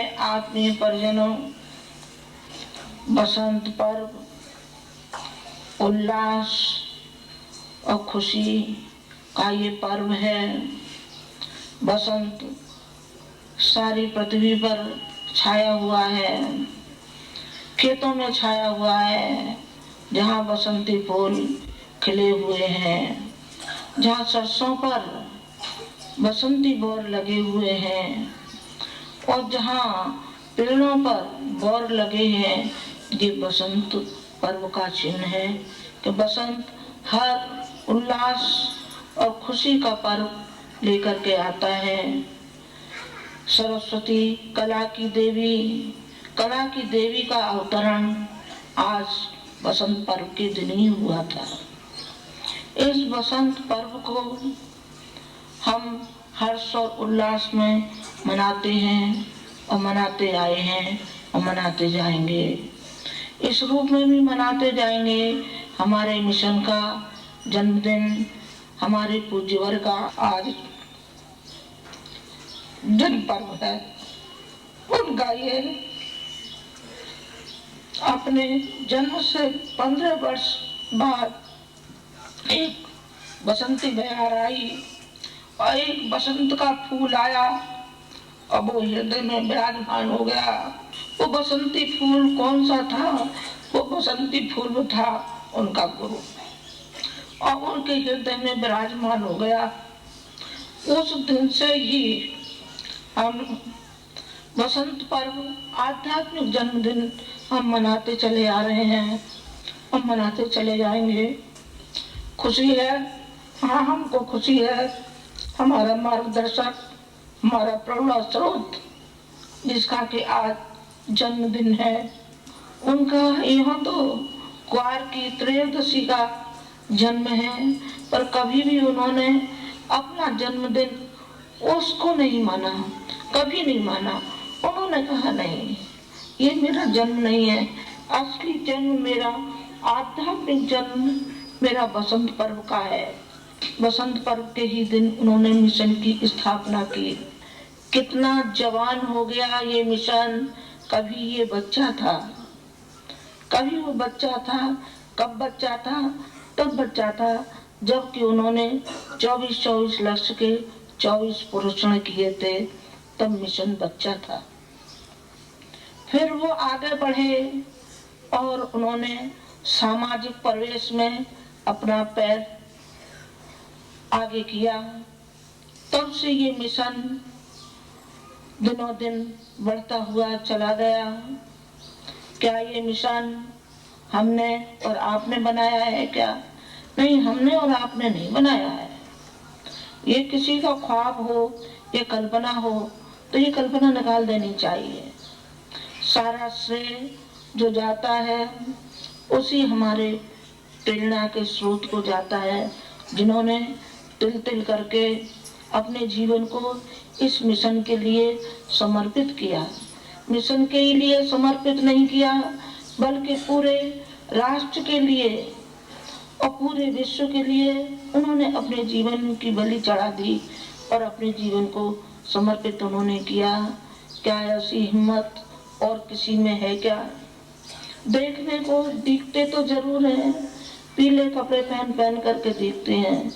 आत्मीय परिजनों, बसंत पर्व उल्लास और खुशी का ये पर्व है। बसंत सारी पृथ्वी पर छाया हुआ है, खेतों में छाया हुआ है, जहाँ बसंती फूल खिले हुए हैं, जहाँ सरसों पर बसंती बोर लगे हुए हैं और जहाँ पेड़ों पर बोर लगे हैं। ये बसंत पर्व का चिन्ह है कि बसंत हर उल्लास और खुशी का पर्व लेकर के आता है। सरस्वती कला की देवी का अवतरण आज बसंत पर्व के दिन ही हुआ था। इस बसंत पर्व को हम हर्ष और उल्लास में मनाते हैं और मनाते आए हैं और मनाते जाएंगे। इस रूप में भी मनाते जाएंगे। हमारे मिशन का जन्मदिन, हमारे पूज्यवर का आज जन्म पर्व है। उनका ये अपने जन्म से 15 वर्ष बाद एक बसंती बहार आई और एक बसंत का फूल आया और वो हृदय में विराजमान हो गया। वो बसंती फूल कौन सा था? वो बसंती फूल था उनका गुरु और उनके हृदय में विराजमान हो गया। उस दिन से ही हम बसंत पर्व आध्यात्मिक जन्मदिन हम मनाते चले आ रहे हैं, हम मनाते चले जाएंगे। खुशी है, हाँ हमको खुशी है। हमारा मार्गदर्शक, हमारा प्रेरणा स्रोत जिसका कि आज जन्मदिन है, उनका यहाँ तो क्वार की त्रयोदशी का जन्म है, पर कभी भी उन्होंने अपना जन्मदिन उसको नहीं माना, कभी नहीं माना। उन्होंने कहा नहीं, ये मेरा जन्म नहीं है, असली जन्म मेरा, आध्यात्मिक जन्म मेरा बसंत पर्व का है। बसंत पर्व के ही दिन उन्होंने मिशन की स्थापना की। कितना जवान हो गया ये मिशन। कभी ये बच्चा था, कभी वो बच्चा था। कब बच्चा था? तब बच्चा था जबकि उन्होंने 24 लक्ष्य के 24 पुरुषण किए थे, तब मिशन बच्चा था। फिर वो आगे बढ़े और उन्होंने सामाजिक प्रवेश में अपना पैर आगे किया। तब से ये मिशन दिनों दिन बढ़ता हुआ चला गया। क्या ये मिशन हमने और आपने बनाया है क्या? नहीं, हमने और आपने नहीं बनाया है। ये किसी का ख्वाब हो, ये कल्पना हो, तो ये कल्पना निकाल देनी चाहिए। सारा श्रेय जो जाता है उसी हमारे प्रेरणा के स्रोत को जाता है, जिन्होंने तिल तिल करके अपने जीवन को इस मिशन के लिए समर्पित किया। मिशन के लिए समर्पित नहीं किया, बल्कि पूरे राष्ट्र के लिए और पूरे विश्व के लिए उन्होंने अपने जीवन की बलि चढ़ा दी और अपने जीवन को समर्पित उन्होंने किया। क्या ऐसी हिम्मत और किसी में है क्या? देखने को दिखते तो जरूर हैं, पीले कपड़े पहन पहन करके दिखते हैं,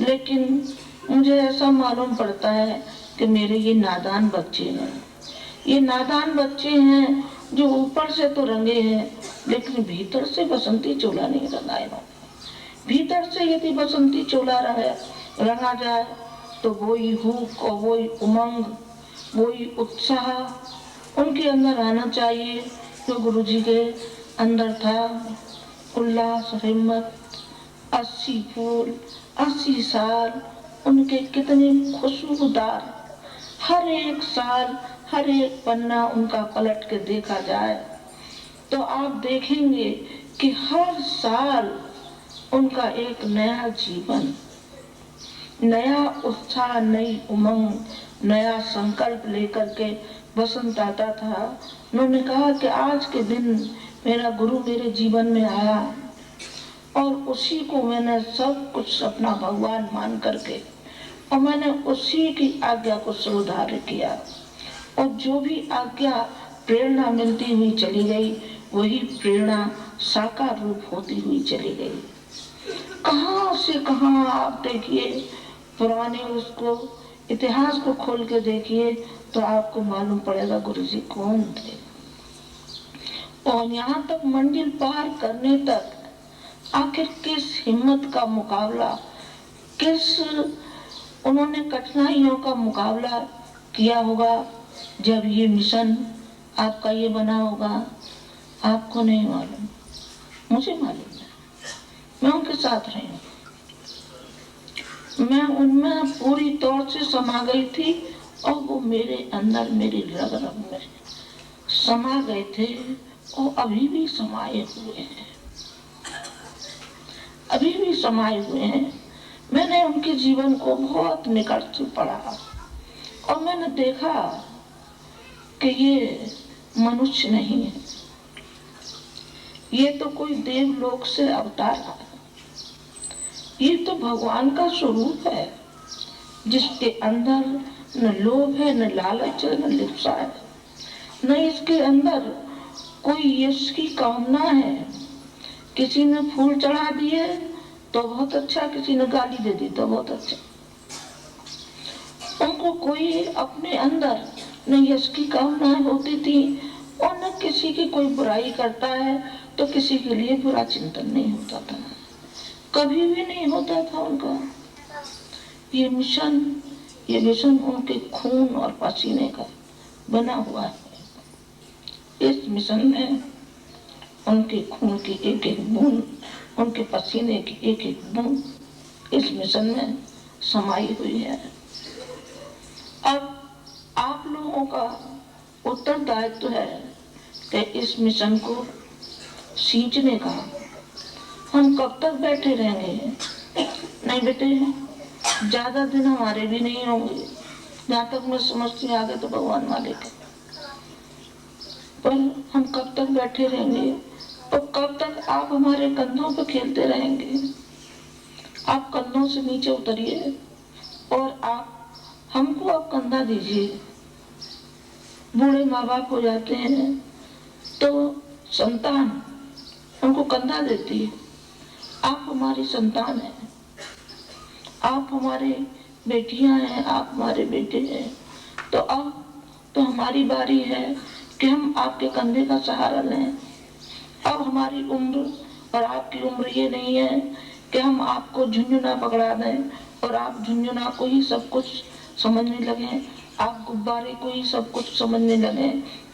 लेकिन मुझे ऐसा मालूम पड़ता है कि मेरे ये नादान बच्चे हैं। ये नादान बच्चे हैं जो ऊपर से तो रंगे हैं, लेकिन भीतर से बसंती चोला नहीं रंगा इन्होंने। भीतर से यदि बसंती चोला रंगा जाए तो वही हुक और वही उमंग, वही उत्साह उनके अंदर आना चाहिए जो गुरु जी के अंदर था। उल्लास, हिम्मत, 80 फूल, 80 साल उनके कितने खुशबूदार। हर एक साल, हर एक पन्ना उनका पलट के देखा जाए तो आप देखेंगे कि हर साल उनका एक नया जीवन, नया उत्साह, नई उमंग, नया संकल्प लेकर के बसंत आता था। उन्होंने कहा कि आज के दिन मेरा गुरु मेरे जीवन में आया और उसी को मैंने सब कुछ अपना भगवान मान करके और मैंने उसी की आज्ञा को स्वीकार किया। और जो भी आज्ञा प्रेरणा मिलती हुई चली गई, वही प्रेरणा साकार रूप होती हुई चली गई। कहां से कहां आप देखिए, पुराने उसको इतिहास को खोल के देखिए तो आपको मालूम पड़ेगा गुरु जी कौन थे। और यहाँ तक मंजिल पार करने तक आखिर किस हिम्मत का मुकाबला, किस उन्होंने कठिनाइयों का मुकाबला किया होगा जब ये मिशन आपका ये बना होगा। आपको नहीं मालूम, मुझे मालूम है, मैं उनके साथ रही हूँ। मैं उनमें पूरी तौर से समा गई थी और वो मेरे अंदर, मेरी रग रग में समा गए थे और अभी भी समाये हुए हैं, अभी भी समाये हुए हैं। मैंने उनके जीवन को बहुत निकट से पढ़ा और मैंने देखा कि ये मनुष्य नहीं है, ये तो कोई देवलोक से अवतार है, ये तो भगवान का स्वरूप है जिसके अंदर न लोभ है, न लालच है, न लिप्सा है, न इसके अंदर कोई यश की कामना है। किसी ने फूल चढ़ा दिए तो बहुत अच्छा, किसी ने गाली दे दी तो बहुत अच्छा। उनको कोई अपने अंदर न यश की कामना होती थी और न किसी की कोई बुराई करता है तो किसी के लिए बुरा चिंतन नहीं होता था, कभी भी नहीं होता था उनका। ये मिशन, ये मिशन उनके खून और पसीने का बना हुआ है। इस मिशन में उनके खून की एक एक बूंद, उनके पसीने की एक एक बूंद इस मिशन में समाई हुई है। अब आप लोगों का उत्तरदायित्व है कि इस मिशन को सींचने का। हम कब तक बैठे रहेंगे? नहीं बेटे, ज्यादा दिन हमारे भी नहीं होंगे, जहाँ तक मैं समझती आगे तो भगवान मालिक है। पर हम कब तक बैठे रहेंगे और कब तक आप हमारे कंधों पर खेलते रहेंगे? आप कंधों से नीचे उतरिए और आप हमको आप कंधा दीजिए। बूढ़े माँ बाप हो जाते हैं तो संतान उनको कंधा देती है। आप हमारी संतान हैं, आप हमारे बेटियां हैं, आप हमारे बेटे हैं, तो अब तो हमारी बारी है कि हम आपके कंधे का सहारा लें। अब हमारी उम्र और आपकी उम्र ये नहीं है कि हम आपको झुंझुना पकड़ा दें और आप झुंझुना को ही सब कुछ समझने लगे, आप गुब्बारे को ही सब कुछ समझने लगे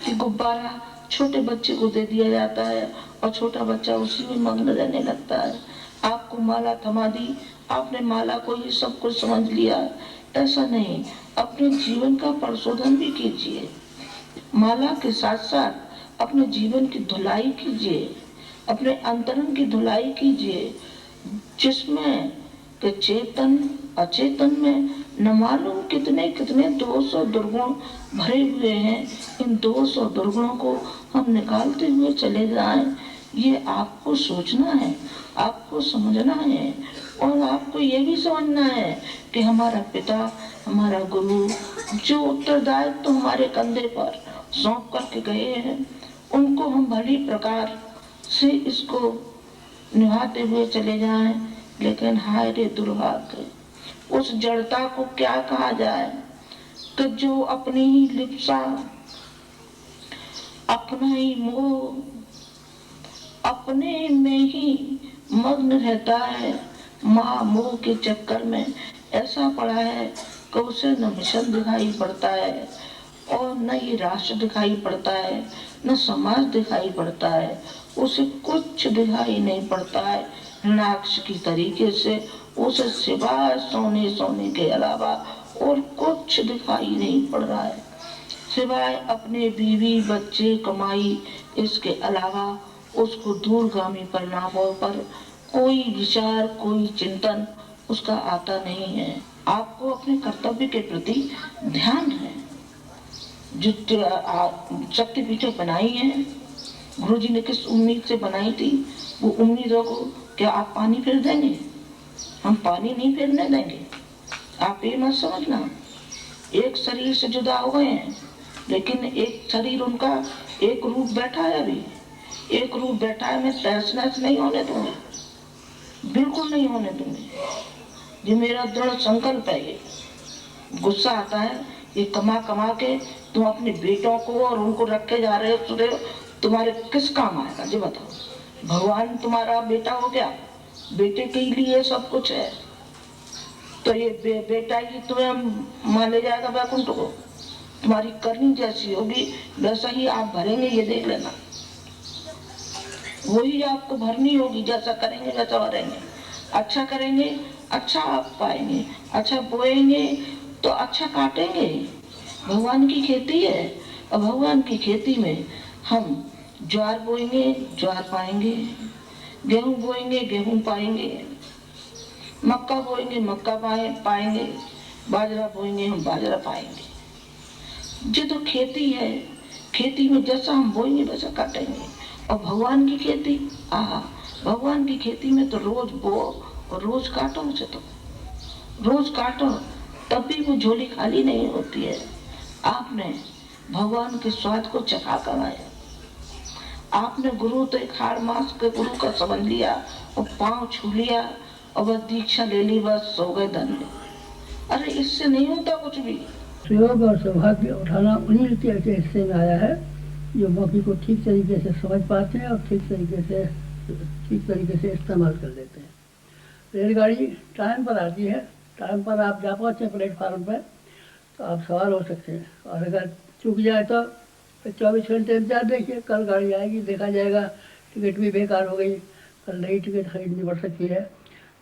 कि गुब्बारा छोटे बच्चे को दे दिया जाता है और छोटा बच्चा उसी में मग्न रहने लगता है। आपको माला थमा दी, आपने माला को ही सब कुछ समझ लिया। ऐसा नहीं, अपने जीवन का परिशोधन भी कीजिए। माला के साथ साथ अपने जीवन की धुलाई कीजिए, अपने अंतरंग की धुलाई कीजिए, जिसमें कि चेतन अचेतन में न मालूम कितने कितने दोष और दुर्गुण भरे हुए हैं। इन दोष और दुर्गुणों को हम निकालते हुए चले जाएं, ये आपको सोचना है, आपको समझना है और आपको ये भी समझना है कि हमारा पिता, हमारा गुरु जो उत्तरदायित्व तो हमारे कंधे पर सौंप करके गए हैं, उनको हम भली प्रकार से इसको निभाते हुए चले जाएं। लेकिन हाय रे दुर्भाग्य, उस जड़ता को क्या कहा जाए कि जो अपनी ही लिप्सा, अपना ही मोह, अपने में ही मग्न रहता है, माँ मोह के चक्कर में ऐसा पड़ा है कि उसे न मिशन दिखाई पड़ता है और न ये राष्ट्र दिखाई पड़ता है, न समाज दिखाई पड़ता है, उसे कुछ दिखाई नहीं पड़ता है। नाक्ष की तरीके से उसे सिवाय सोने सोने के अलावा और कुछ दिखाई नहीं पड़ रहा है, सिवाय अपने बीवी बच्चे कमाई, इसके अलावा उसको दूरगामी परिणामों पर कोई विचार, कोई चिंतन उसका आता नहीं है। आपको अपने कर्तव्य के प्रति ध्यान है। जो शक्तिपीठें बनाई हैं, गुरु जी ने किस उम्मीद से बनाई थी? वो उम्मीदों को क्या आप पानी फेर देंगे? हम पानी नहीं फेरने देंगे। आप ये मत समझना एक शरीर से जुदा हो गए हैं, लेकिन एक शरीर उनका एक रूप बैठा है, अभी एक रूप बैठा है। मैं तहस नहस नहीं होने दूंगी, बिल्कुल नहीं होने दूंगी। ये मेरा दृढ़ संकल्प है। ये गुस्सा आता है, ये कमा कमा के तुम अपने बेटों को और उनको रख के जा रहे हो, तुम्हारे किस काम आएगा जी बताओ। भगवान तुम्हारा बेटा हो गया, बेटे के लिए सब कुछ है, तो ये बेटा ही तुम्हें मान ले जाएगा वैकुंठ को। तुम्हारी करनी जैसी होगी वैसा ही आप भरेंगे, ये देख लेना। वही आपको भरनी होगी, जैसा करेंगे वैसा भरेंगे। अच्छा करेंगे अच्छा आप पाएंगे, अच्छा बोएंगे तो अच्छा काटेंगे। भगवान की खेती है, और भगवान की खेती में हम ज्वार बोएंगे ज्वार पाएंगे, गेहूं बोएंगे गेहूं पाएंगे, मक्का बोएंगे मक्का पाएंगे, बाजरा बोएंगे हम बाजरा पाएंगे। ये तो खेती है, खेती में जैसा हम बोएंगे वैसा काटेंगे। और भगवान की खेती, भगवान की खेती में तो रोज बो और रोज काटो उसे, तो रोज काटो, तब भी वो झोली खाली नहीं होती है। आपने भगवान के स्वाद को चखा कर आया, आपने गुरु तो एक हाड़ मास के गुरु का संबंध लिया और पांव छू लिया और बस दीक्षा ले ली, बस हो गए धन्य। अरे इससे नहीं होता कुछ भी। सुयोग और सौभाग्य उठाना उन्हीं के हिस्से में आया है जो मौके को ठीक तरीके से समझ पाते हैं और ठीक तरीके से इस्तेमाल कर लेते हैं। रेलगाड़ी टाइम पर आती है, टाइम पर आप जा पहुँचे प्लेटफार्म पर तो आप सवार हो सकते हैं, और अगर चूक जाए तो 24 घंटे इंतजार देखिए, कल गाड़ी आएगी, देखा जाएगा टिकट भी बेकार हो गई, कल नई टिकट खरीदनी पड़ सकती है।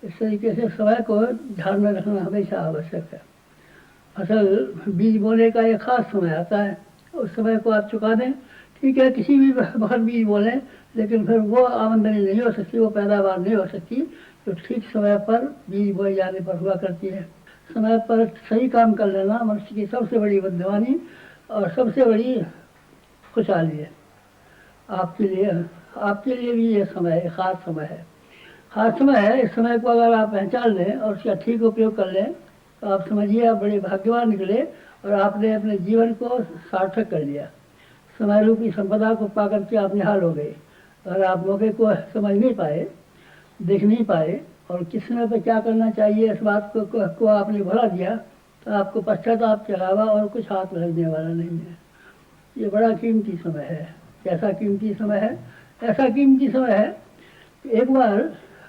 इस तरीके से समय को ध्यान में रखना हमेशा आवश्यक है। फसल बीज बोने का एक खास समय आता है, उस समय को आप चुका दें, ठीक है, किसी भी वक्त बीज बोलें, लेकिन फिर वो आमदनी नहीं हो सकती, वो पैदावार नहीं हो सकती जो ठीक समय पर बीज बोए जाने पर हुआ करती है। समय पर सही काम कर लेना मनुष्य की सबसे बड़ी बुद्धिमानी और सबसे बड़ी खुशहाली है। आपके लिए भी ये समय एक खास समय है, खास समय है। इस समय को अगर आप पहचान लें और उसका ठीक उपयोग कर लें तो आप समझिए आप बड़े भाग्यवान निकले और आपने अपने जीवन को सार्थक कर लिया। समय रूपी संपदा को पाकर के आप निहाल हो गए। अगर आप मौके को समझ नहीं पाए, देख नहीं पाए और किस समय पर क्या करना चाहिए इस बात को आपने भुला दिया तो आपको पश्चाताप के अलावा और कुछ हाथ में लगने वाला नहीं है। ये बड़ा कीमती समय है। कैसा कीमती समय है? ऐसा कीमती समय है कि एक बार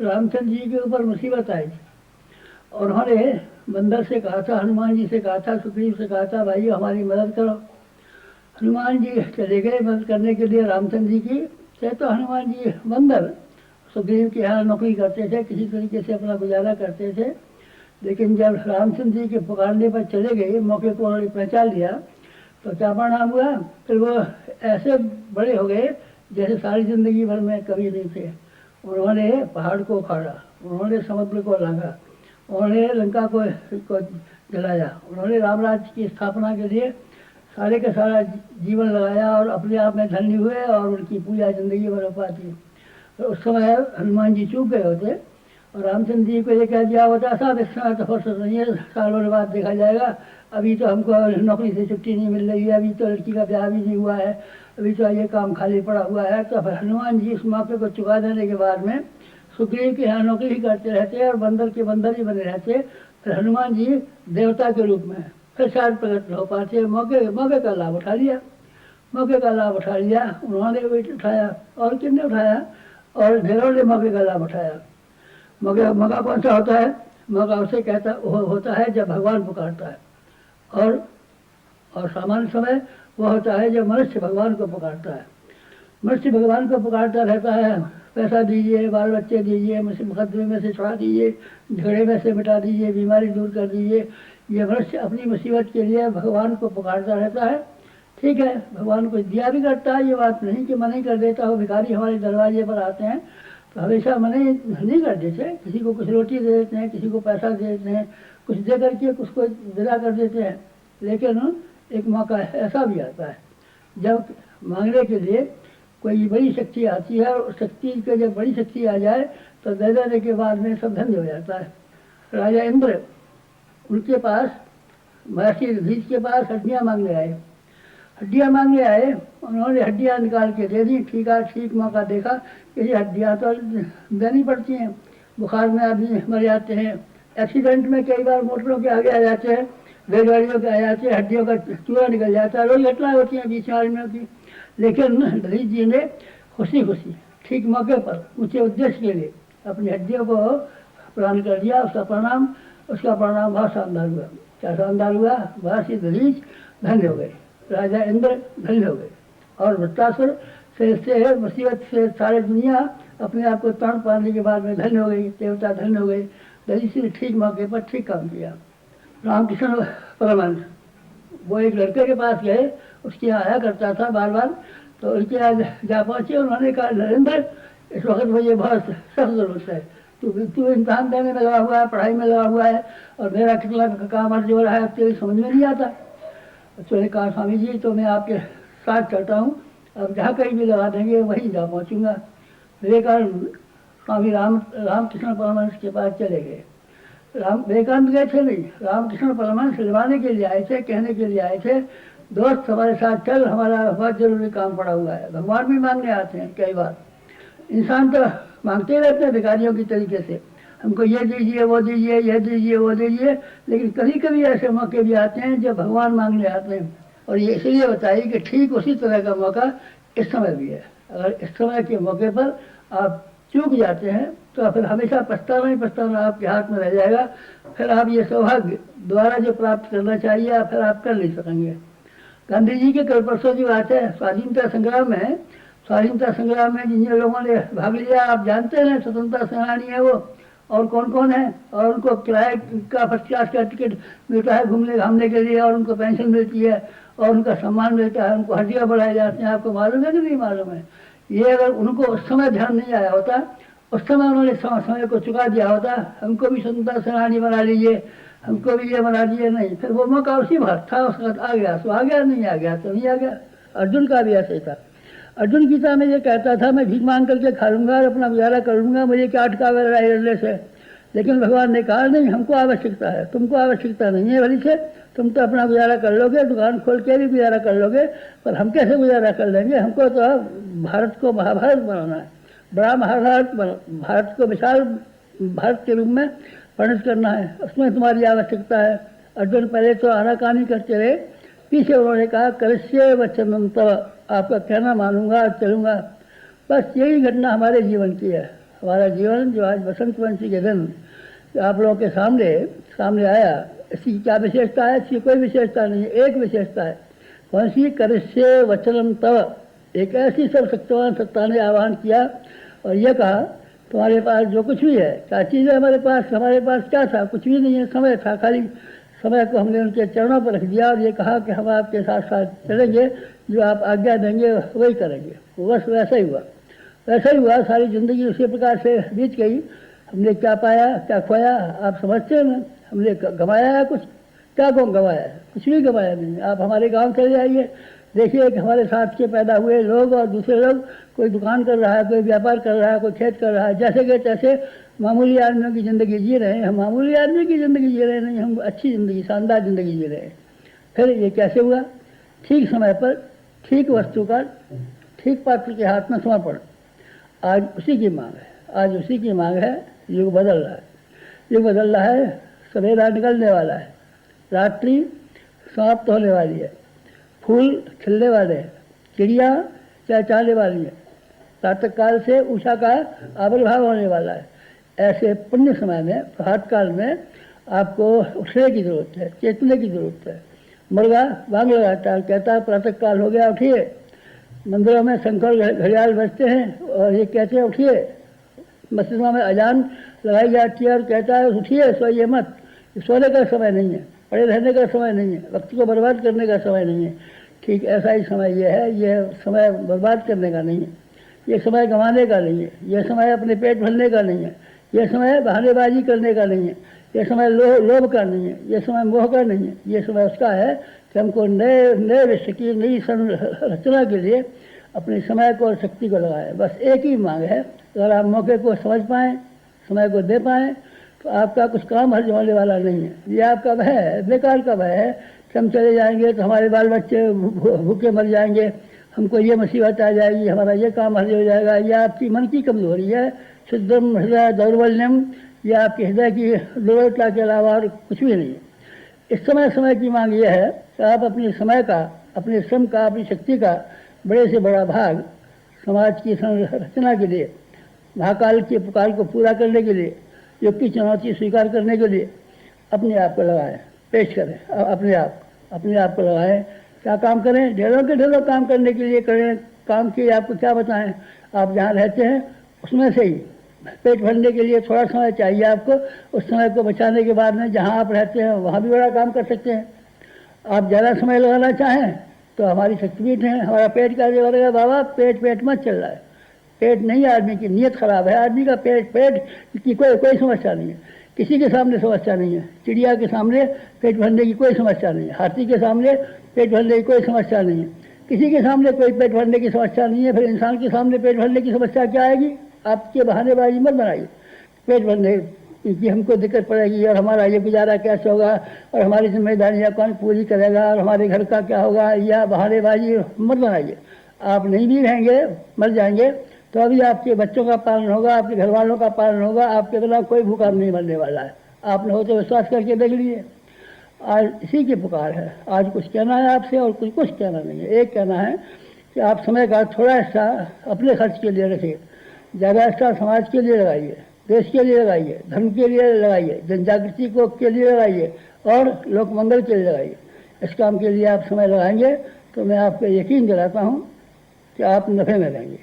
रामचंद्र जी के ऊपर मुसीबत आई थी और उन्होंने बंदर से कहा था, हनुमान जी से कहा था, सुग्रीव से कहा था, भाई हमारी मदद करो। हनुमान जी चले गए मदद करने के लिए रामचंद्र जी की। तो हनुमान जी बंदर सुग्रीव के यहाँ नौकरी करते थे, किसी तरीके से अपना गुजारा करते थे, लेकिन जब रामचंद्र जी के पुकारने पर चले गए, मौके को उन्होंने पहचान लिया, तो क्या परिणाम हुआ? फिर वो ऐसे बड़े हो गए जैसे सारी जिंदगी भर में कभी नहीं थे। उन्होंने पहाड़ को उखाड़ा, उन्होंने समुद्र को लांघा, उन्होंने लंका को जलाया, उन्होंने राम राज्य की स्थापना के लिए सारे का सारा जीवन लगाया और अपने आप में धन्य हुए और उनकी पूजा जिंदगी भर हो पाती। तो उस समय हनुमान जी चूक गए होते और रामचंद्र जी को ये कह दिया होता, साहब इस समय तो फुर्सत नहीं है, सालों बाद देखा जाएगा, अभी तो हमको नौकरी से छुट्टी नहीं मिल रही है, अभी तो लड़की का ब्याह भी नहीं हुआ है, अभी तो ये काम खाली पड़ा हुआ है। तो हनुमान जी इस मौके को चुका देने के बाद में सुग्रीव के यहाँ नौकरी ही करते रहते और बंदर के बंदर ही बने रहते। फिर हनुमान जी देवता के रूप में फिर शायद प्रकट हो पाते। मौके का लाभ उठा लिया, मौके का लाभ उठा लिया, उन्होंने भी उठाया और किसने उठाया, और ढेरों ने मौके का लाभ उठाया। मौका कौन सा होता है? मौका उसे होता है जब भगवान पुकारता है, और सामान्य समय वो होता है जब मनुष्य भगवान को पुकारता है। मनुष्य भगवान को पुकारता रहता है, पैसा दीजिए, बाल बच्चे दीजिए, मुकदमे में से छुड़ा दीजिए, झगड़े में से मिटा दीजिए, बीमारी दूर कर दीजिए। ये मनुष्य अपनी मुसीबत के लिए भगवान को पुकारता रहता है। ठीक है, भगवान को दिया भी करता है, ये बात नहीं कि मना ही कर देता हो। भिखारी हमारे दरवाजे पर आते हैं तो हमेशा मना नहीं कर देते, किसी को कुछ रोटी दे देते हैं, किसी को पैसा दे देते हैं, कुछ दे करके उसको विदा कर देते हैं। लेकिन एक मौका ऐसा भी आता है जब मांगने के लिए कोई बड़ी शक्ति आती है, और शक्ति के जब बड़ी शक्ति आ जाए तो दे देने के बाद में सब धन्य हो जाता है। राजा इंद्र, उनके पास महर्षि ऋषि के पास हड्डियाँ मांगने आए हड्डियाँ मांगने आए, उन्होंने हड्डियाँ निकाल के दे दी। ठीक मौका देखा कि ये हड्डियाँ तो देनी पड़ती हैं, बुखार में आदमी मर जाते हैं, एक्सीडेंट में कई बार मोटरों के आगे आ जाते हैं, रेलगाड़ियों के आ जाते हैं, हड्डियों का चूरा निकल जाता है, रोज घटनाएं होती हैं बीच में आदमियों की। लेकिन दलित जी ने खुशी खुशी ठीक मौके पर ऊँचे उद्देश्य के लिए अपनी हड्डियों को प्रदान कर दिया। उसका परिणाम बहुत शानदार हुआ। क्या शानदार हुआ? महर्षि दलीच धन्य हो गए, राजा इंद्र धन्य हो गए, और वृत्तासुर से मुसीबत से सारी दुनिया अपने आप को तरण पाने के बाद में धन्य हो गई, देवता धन्य हो गए। दलीच ने ठीक मौके पर ठीक काम किया। रामकृष्ण परमहंस वो एक लड़के के पास गए, उसके यहाँ आया करता था बार बार, तो उनके यहाँ जा पहुँचे। उन्होंने कहा, नरेंद्र, इस वक्त मुझे बहुत सख्त जरूरत है, तू इम्तहान देने में लगा हुआ है, पढ़ाई में लगा हुआ है, और मेरा कितना काम अर्ज हो रहा है, तेरी समझ में नहीं आता। तो ने कहा, स्वामी जी, तो मैं आपके साथ चलता हूँ, अब जहाँ कहीं भी लगा देंगे वहीं जा पहुँचूँगा। विवेकानंद स्वामी रामकृष्ण परमहंस के पास चले गए। विवेकानंद गए थे नहीं, रामकृष्ण परमहंस लिवाने के लिए आए थे, कहने के लिए आए थे, दोस्त हमारे साथ चल, हमारा बहुत जरूरी काम पड़ा हुआ है। भगवान भी मांगने आते हैं कई बार, इंसान तो मांगते रहते हैं भिखारियों की तरीके से, हमको ये दीजिए, वो दीजिए, ये दीजिए, वो दीजिए, लेकिन कभी कभी ऐसे मौके भी आते हैं जब भगवान मांगने आते हैं। और ये इसलिए बताइए कि ठीक उसी तरह का मौका इस समय भी है। अगर इस समय के मौके पर आप चूक जाते हैं तो फिर हमेशा पछताना ही पछताना आपके हाथ में रह जाएगा। फिर आप ये सौभाग्य दोबारा जो प्राप्त करना चाहिए फिर आप कर नहीं सकेंगे। गांधी जी के कल परसों की बात है, स्वाधीनता संग्राम में जिन लोगों ने भाग लिया आप जानते हैं, स्वतंत्रता सेनानी है वो, और कौन कौन है, और उनको किराए का फर्स्ट क्लास का टिकट मिलता है घूमने घामने के लिए, और उनको पेंशन मिलती है, और उनका सम्मान मिलता है, उनको हड्डियाँ बढ़ाए जाते हैं। आपको मालूम है कि नहीं मालूम है? ये अगर उनको उस समय ध्यान नहीं आया होता, उस समय उन्होंने समय को चुका दिया होता, हमको भी स्वतंत्रता सेनानी बना लीजिए, हमको भी ये बना दिए, नहीं, फिर वो मौका उसी वक्त था, उसके बाद आ गया तो आ गया, नहीं आ गया तो नहीं आ गया। अर्जुन का भी ऐसे ही था। अर्जुन गीता में ये कहता था, मैं भीख मांग करके खा लूँगा और अपना गुजारा कर लूँगा, मुझे क्या अटकावे लड़ाई लड़ने से। लेकिन भगवान ने कहा, नहीं, हमको आवश्यकता है, तुमको आवश्यकता नहीं है भली से, तुम तो अपना गुजारा कर लोगे, दुकान खोल के भी गुजारा कर लोगे, पर हम कैसे गुजारा कर लेंगे? हमको तो भारत को महाभारत बनाना है, बड़ा महाभारत, भारत को विशाल भारत के रूप में परिणत करना है, उसमें तुम्हारी आवश्यकता है। अर्जुन पहले तो आनाकानी करते रहे, पीछे उन्होंने कहा, करिष्ये वचनं तव, आपका कहना मानूंगा, चलूँगा। बस यही घटना हमारे जीवन की है। हमारा जीवन जो आज बसंत पंचमी के दिन आप लोगों के सामने आया, इसकी क्या विशेषता है? इसकी कोई विशेषता नहीं है, एक विशेषता है। कौन सी? करिष्ये वचनं तव। एक ऐसी सर्वशक्तिमान सत्ता ने आह्वान किया और यह कहा, तुम्हारे पास जो कुछ भी है, क्या चीज़ है हमारे पास क्या था? कुछ भी नहीं है, समय था, खाली समय को हमने उनके चरणों पर रख दिया और ये कहा कि हम आपके साथ साथ चलेंगे, जो आप आज्ञा देंगे वही करेंगे। बस वैसा ही हुआ। सारी ज़िंदगी उसी प्रकार से बीत गई। हमने क्या पाया, क्या खोया, आप समझते हैं ना? हमने गंवाया है कुछ? क्या कौन गंवाया है? कुछ भी गंवाया नहीं। आप हमारे गांव चले जाइए, देखिए कि हमारे साथ के पैदा हुए लोग और दूसरे लोग, कोई दुकान कर रहा है, कोई व्यापार कर रहा है, कोई खेत कर रहा है, जैसे कि तैसे मामूली आदमियों की ज़िंदगी जी रहे हैं। हम मामूली आदमी की ज़िंदगी जी रहे नहीं, हम अच्छी ज़िंदगी, शानदार ज़िंदगी जी रहे हैं। फिर ये कैसे हुआ? ठीक समय पर, ठीक वस्तु का, ठीक पात्र के हाथ में समर्पण। आज उसी की मांग है। युग बदल रहा है। सवेरा निकलने वाला है, रात्रि समाप्त होने वाली है, फूल खिलने वाले हैं, चिड़िया चहचहाने वाली है, प्रातःकाल से उषा का आविर्भाव होने वाला है। ऐसे पुण्य समय में, प्रभात काल में आपको उठने की ज़रूरत है, चेतने की ज़रूरत है। मुर्गा बांग लगाता है, कहता है प्रातःकाल हो गया, उठिए। मंदिरों में शंकर घड़ियाल बजते हैं और ये कहते हैं उठिए। मस्जिदों में अजान लगाई जाती है और कहता है उठिए, सोइए मत। सोने का समय नहीं है, पड़े रहने का समय नहीं है, वक्त को बर्बाद करने का समय नहीं है। ठीक ऐसा ही समय ये है। ये समय बर्बाद करने का नहीं है, ये समय गंवाने का नहीं है, ये समय अपने पेट भरने का नहीं है, ये समय बहानेबाजी करने का नहीं है, ये समय लोभ का नहीं है, ये समय मोह का नहीं है। ये समय उसका है कि हमको नए विश्व की नई संरचना के लिए अपने समय को और शक्ति को लगाएं। बस एक ही मांग है, अगर आप मौके को समझ पाएँ, समय को दे पाएँ, तो आपका कुछ काम हर्ज होने वाला नहीं है। ये आपका भय है, बेकार का भय है कि हम चले जाएंगे तो हमारे बाल बच्चे भूखे मर जाएंगे, हमको ये मुसीबत आ जाएगी, हमारा ये काम हल हो जाएगा। यह आपकी मन की कमजोरी है, शुद्धम हृदय दौर्बल्यम, यह आपके हृदय की दुर्बलता के अलावा और कुछ भी नहीं है। इस समय समय की मांग यह है कि आप अपने समय का, अपने श्रम का, अपनी शक्ति का बड़े से बड़ा भाग समाज की संरचना के लिए, महाकाल के पुकार को पूरा करने के लिए, युग की चुनौती स्वीकार करने के लिए अपने आप को लगाएं, पेश करें, अपने आप को लगाएं। क्या काम करें? ढेरों के ढेरों काम करने के लिए करें। काम की आपको क्या बताएं, आप जहाँ रहते हैं उसमें से ही पेट भरने के लिए थोड़ा समय चाहिए आपको। उस समय को बचाने के बाद में जहाँ आप रहते हैं वहाँ भी बड़ा काम कर सकते हैं। आप ज़्यादा समय लगाना चाहें तो हमारी शक्तिपीठ है, हमारा पेट का जो रहेगा, बाबा पेट मत चल रहा है। पेट नहीं, आदमी की नीयत खराब है। आदमी का पेट की कोई समस्या नहीं है, किसी के सामने समस्या नहीं है। चिड़िया के सामने पेट भरने की कोई समस्या नहीं है, हाथी के सामने पेट भरने की कोई समस्या नहीं है, किसी के सामने कोई पेट भरने की समस्या नहीं है। फिर इंसान के सामने पेट भरने की समस्या क्या आएगी? आपके बहानेबाजी मत बनाइए। पेट भरने की हमको दिक्कत पड़ेगी और हमारा ये गुजारा कैसे होगा और हमारी जिम्मेदारियाँ कौन पूरी करेगा और हमारे घर का क्या होगा, या बहानेबाजी मत बनाइए। आप नहीं भी रहेंगे, मर जाएंगे तो अभी आपके बच्चों का पालन होगा, आपके घर वालों का पालन होगा, आपके बिना कोई भूखा नहीं मरने वाला है। आपने हो तो विश्वास करके देख लीजिए। आज इसी की पुकार है। आज कुछ कहना है आपसे और कुछ कहना नहीं है। एक कहना है कि आप समय का थोड़ा हिस्सा अपने खर्च के लिए रखिए, ज़्यादा हिस्सा समाज के लिए लगाइए, देश के लिए लगाइए, धर्म के लिए लगाइए, जन जागृति को के लिए लगाइए और लोक मंगल के लिए लगाइए। इस काम के लिए आप समय लगाएंगे तो मैं आपको यकीन दिलाता हूँ कि आप नफ़े में रहेंगे।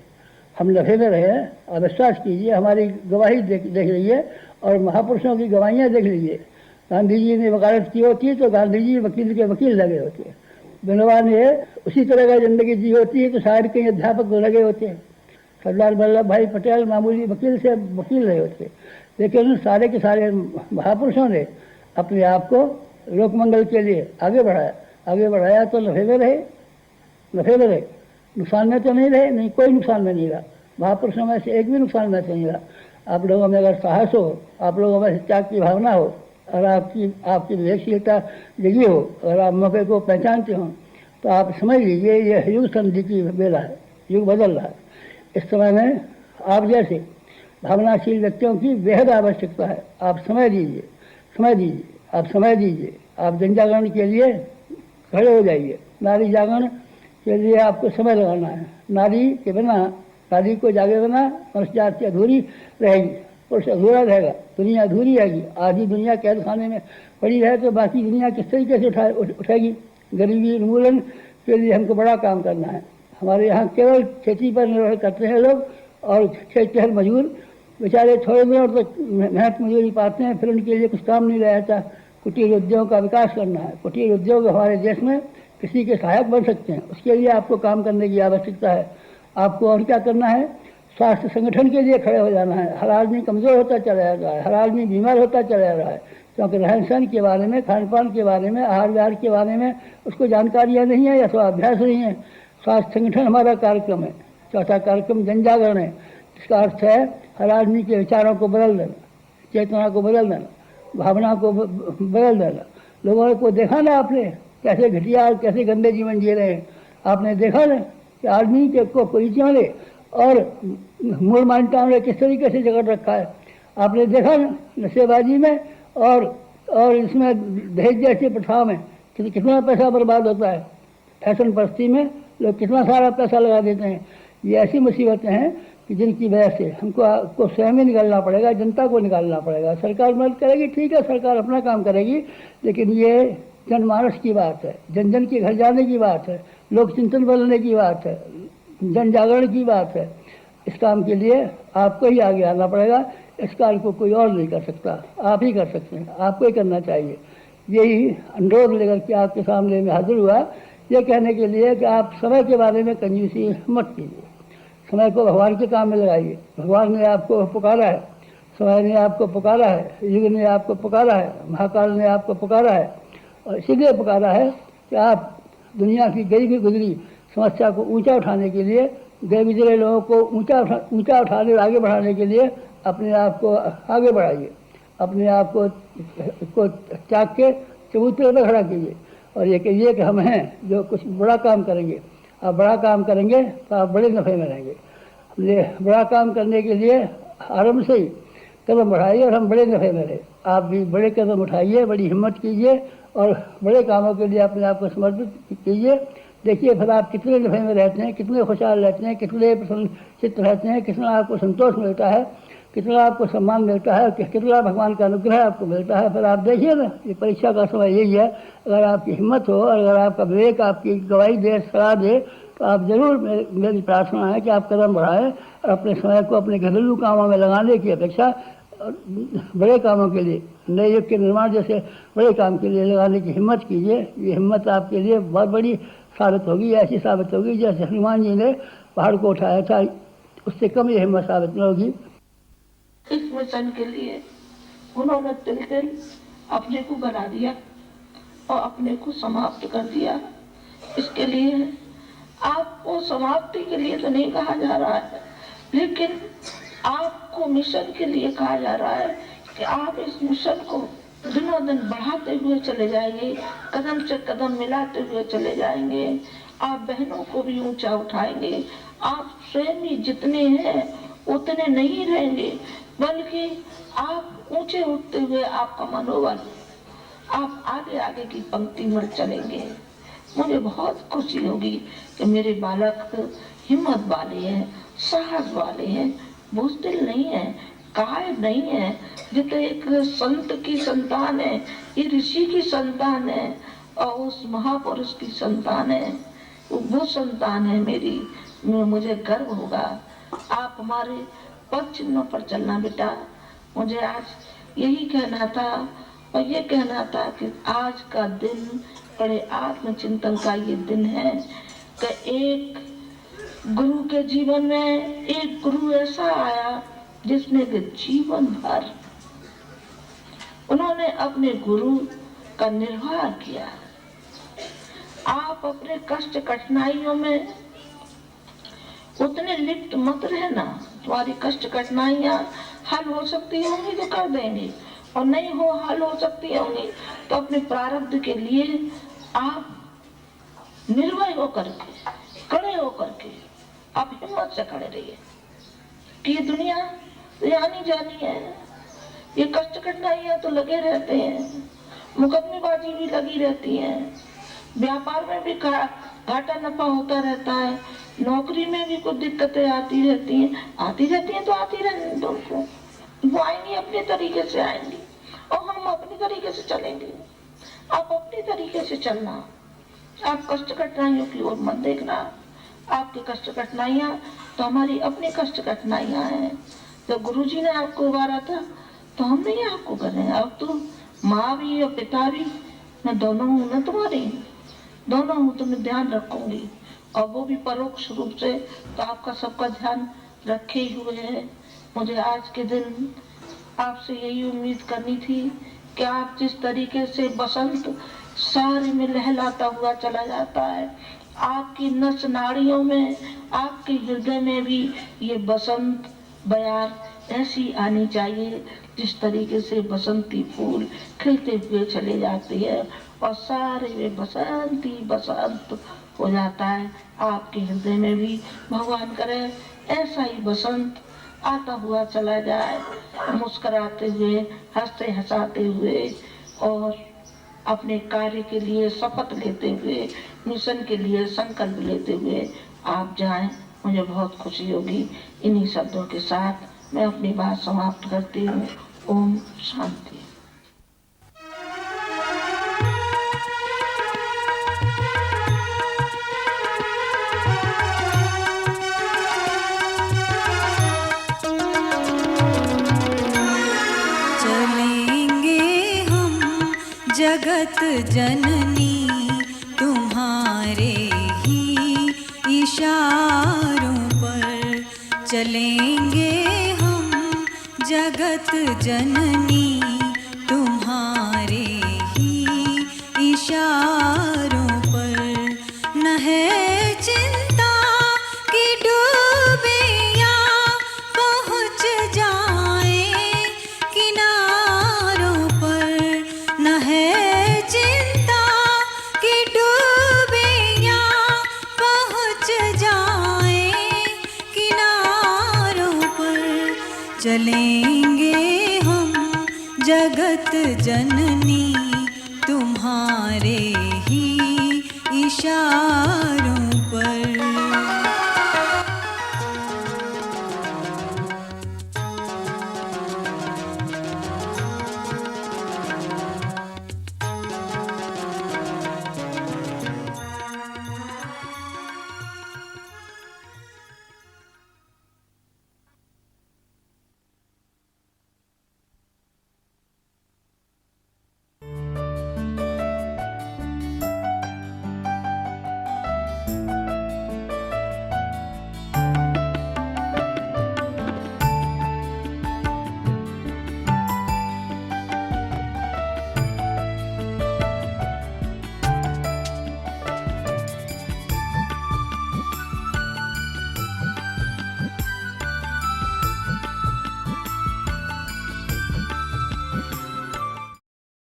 हम नफ़े में रहे, आप विश्वास कीजिए, हमारी गवाही देख लीजिए और महापुरुषों की गवाहियाँ देख लीजिए। गांधी जी ने वकालत की होती तो गांधी जी वकील के वकील लगे होते, विनोबा ने उसी तरह का जिंदगी जी होती है तो शायद कहीं अध्यापक लगे होते, सरदार वल्लभ भाई पटेल मामूली वकील से वकील रहे होते। लेकिन सारे के सारे महापुरुषों ने अपने आप को लोकमंगल के लिए आगे बढ़ाया तो नफ़े में रहे, नुकसान में तो नहीं रहे, नहीं कोई नुकसान में नहीं रहा। महापुरुषों में से एक भी नुकसान में तो नहीं रहा। आप लोगों में अगर साहस हो, आप लोगों में त्याग की भावना हो और आपकी विवेकशीलता जगी हो, अगर आप मौके को पहचानते हो तो आप समझ लीजिए यह युग संधि की बेला है, युग बदल रहा है। इस समय में आप जैसे भावनाशील व्यक्तियों की बेहद आवश्यकता है। आप समय दीजिए, आप जन जागरण के लिए खड़े हो जाइए। नारी जागरण के लिए आपको समय लगाना है। नारी को जागे बिना मनुष्य जाति अधूरी रहेगी, पुरुष अधूरा रहेगा, दुनिया अधूरी रहेगी। आधी दुनिया कैद खाने में पड़ी रहे तो बाकी दुनिया किस तरीके से उठेगी। गरीबी उन्मूलन के लिए हमको बड़ा काम करना है। हमारे यहाँ केवल खेती पर निर्भर करते हैं लोग और खेत मजदूर बेचारे थोड़े दिनों तक मेहनत मजदूरी पाते हैं, फिर उनके लिए कुछ काम नहीं रहता। कुटीर उद्योग का विकास करना है। कुटीर उद्योग हमारे देश में किसी के सहायक बन सकते हैं, उसके लिए आपको काम करने की आवश्यकता है। आपको और क्या करना है? स्वास्थ्य संगठन के लिए खड़े हो जाना है। हर आदमी कमज़ोर होता चला जा रहा है, हर आदमी बीमार होता चला जा रहा है, क्योंकि रहन सहन के बारे में, खान पान के बारे में, आहार विहार के बारे में उसको जानकारियाँ नहीं है या स्वाभ्यास नहीं है। स्वास्थ्य संगठन हमारा कार्यक्रम है। चौथा कार्यक्रम जन जागरण है। इसका अर्थ है हर आदमी के विचारों को बदल देना, चेतना को बदल देना, भावना को बदल देना। लोगों को देखा ना आपने कैसे घटिया और कैसे गंदे जीवन जी रहे हैं। आपने देखा ना कि आदमी के को परिचय ने और मूल मान्यताओं ने किस तरीके से जगड़ रखा है। आपने देखा ना नशेबाजी में और इसमें दहेज जैसी प्रथाओं में कितना पैसा बर्बाद होता है। फैशन परस्ती में लोग कितना सारा पैसा लगा देते हैं। ये ऐसी मुसीबतें हैं कि जिनकी वजह से हमको स्वयं ही निकालना पड़ेगा, जनता को निकालना पड़ेगा। सरकार मदद करेगी, ठीक है, सरकार अपना काम करेगी, लेकिन ये जनमानस की बात है, जन जन के घर जाने की बात है, लोक चिंतन बदलने की बात है, जन जागरण की बात है। इस काम के लिए आपको ही आगे आना पड़ेगा। इस काम को कोई और नहीं कर सकता, आप ही कर सकते हैं, आपको ही करना चाहिए। यही अनुरोध लेकर के आपके सामने में हाजिर हुआ, ये कहने के लिए कि आप समय के बारे में कंजूसी मत कीजिए। समय को भगवान के काम में लगाइए। भगवान ने आपको पुकारा है, समय ने आपको पुकारा है, युग ने आपको पुकारा है, महाकाल ने आपको पुकारा है, और इसीलिए पुकारा है कि आप दुनिया की गई गुजरी समस्या को ऊंचा उठाने के लिए, गए गुजरे लोगों को ऊंचा उठाने आगे बढ़ाने के लिए अपने आप को आगे बढ़ाइए। अपने आप को त्याग के चबूतरे पर खड़ा कीजिए। और ये कहिए कि हम हैं जो कुछ बड़ा काम करेंगे। आप बड़ा काम करेंगे तो आप बड़े नफ़े में रहेंगे। ये बड़ा काम करने के लिए आरंभ से ही कदम बढ़ाइए और हम बड़े नफ़े में रहे। आप भी बड़े कदम उठाइए, बड़ी हिम्मत कीजिए और बड़े कामों के लिए अपने आप को समर्पित कीजिए। देखिए फिर आप कितने नफ़े में रहते हैं, कितने खुशहाल रहते हैं, कितने प्रसन्नचित्त रहते हैं, कितना आपको संतोष मिलता है, कितना आपको सम्मान मिलता है, कितना भगवान का अनुग्रह आपको मिलता है। फिर आप देखिए ना, ये परीक्षा का समय यही है। अगर आपकी हिम्मत हो और अगर आपका विवेक आपकी गवाही दे, सलाह दे, तो आप ज़रूर, मेरी प्रार्थना है कि आप कदम बढ़ाएं और अपने समय को अपने घरेलू कामों में लगाने की अपेक्षा बड़े कामों के लिए, नए युग के निर्माण जैसे बड़े काम के लिए लगाने की हिम्मत कीजिए। ये हिम्मत आपके लिए बहुत बड़ी साबित होगी, ऐसी साबित होगी जैसे हनुमान जी ने पहाड़ को उठाया था, उससे कम ये हिम्मत साबित न होगी। इस मिशन के लिए उन्होंने तिल अपने को बना दिया और अपने को समाप्त कर दिया। इसके लिए आपको समाप्ति के लिए तो नहीं कहा जा रहा है, लेकिन आपको मिशन के लिए कहा जा रहा है कि आप इस मिशन को दिनों दिन बढ़ाते हुए चले जाएंगे, कदम से कदम मिलाते हुए चले जाएंगे। आप बहनों को भी ऊंचा उठाएंगे। आप स्वयं ही जितने हैं उतने नहीं रहेंगे, बल्कि आप ऊंचे उठते हुए आपका मनोबल, आप आगे आगे की पंक्ति में चलेंगे। मुझे बहुत खुशी होगी कि मेरे बालक हिम्मत वाले हैं, साहस वाले हैं, बुज़दिल नहीं है, कायर नहीं है। जितने एक संत की संतान है, ये ऋषि की संतान है और उस महापुरुष की संतान है, वो संतान है मेरी। मुझे गर्व होगा। आप हमारे पद चिन्हों पर चलना बेटा। मुझे आज यही कहना था और ये कहना था कि आज का दिन बड़े आत्मचिंतन का ये दिन है कि एक गुरु के जीवन में एक गुरु ऐसा आया जिसने कि जीवन भर उन्होंने अपने गुरु का निर्वाह किया। आप अपने कष्ट कठिनाइयों में उतने लिप्त मत रहना। तुम्हारी कष्ट कठिनाइयां हल हो सकती होंगी तो कर देंगे, और नहीं हो हल हो सकती होंगी तो अपने प्रारब्ध के लिए आप निर्भय होकर के, खड़े होकर के आप हिम्मत से खड़े रहिए कि ये दुनिया आनी जानी है। ये कष्ट कठिनाइयां तो लगे रहते हैं, मुकदमेबाजी भी लगी रहती है, व्यापार में भी घाटा नफा होता रहता है, नौकरी में भी कुछ दिक्कतें आती रहती हैं तो आती रहने दो उनको। वो आएंगी, अपने तरीके से आएंगी और हम अपनी तरीके से चलेंगे। आप अपनी तरीके से चलना, आप कष्ट कठिनाइयों की ओर मत देखना। आपकी कष्ट कठिनाइयां तो हमारी अपनी कष्ट कठिनाइयां हैं। जब गुरुजी ने आपको उबारा था तो हम नहीं आपको कर रहे हैं। अब तो माँ भी और पिता भी, मैं दोनों हूँ ना तुम्हारी, दोनों हूँ, तुम्हें ध्यान रखूंगी और वो भी परोक्ष रूप से तो आपका सबका ध्यान रखे ही हुए है। मुझे आज के दिन आपसे यही उम्मीद करनी थी कि आप जिस तरीके से बसंत सारे में लहलाता हुआ चला जाता है, आपकी नस नाड़ियों में, आपके हृदय में भी ये बसंत बयार ऐसी आनी चाहिए जिस तरीके से बसंती फूल खिलते हुए चले जाते हैं और सारे वे बसंती बसंत हो जाता है। आपके हृदय में भी भगवान करे ऐसा ही बसंत आता हुआ चला जाए, मुस्कुराते हुए, हंसते हंसाते हुए और अपने कार्य के लिए शपथ लेते हुए, मिशन के लिए संकल्प लेते हुए आप जाएं। मुझे बहुत खुशी होगी। इन्हीं शब्दों के साथ मैं अपनी बात समाप्त करती हूँ। ओम शांति। जगत जननी तुम्हारे ही इशारों पर चलेंगे हम, जगत जननी तुम्हारे ही इशारों पर। न है चिंता कि डूबियां पहुँच जाएं किनारों पर, न है चिंता कि चलेंगे हम जगत जननी तुम्हारे ही इशारों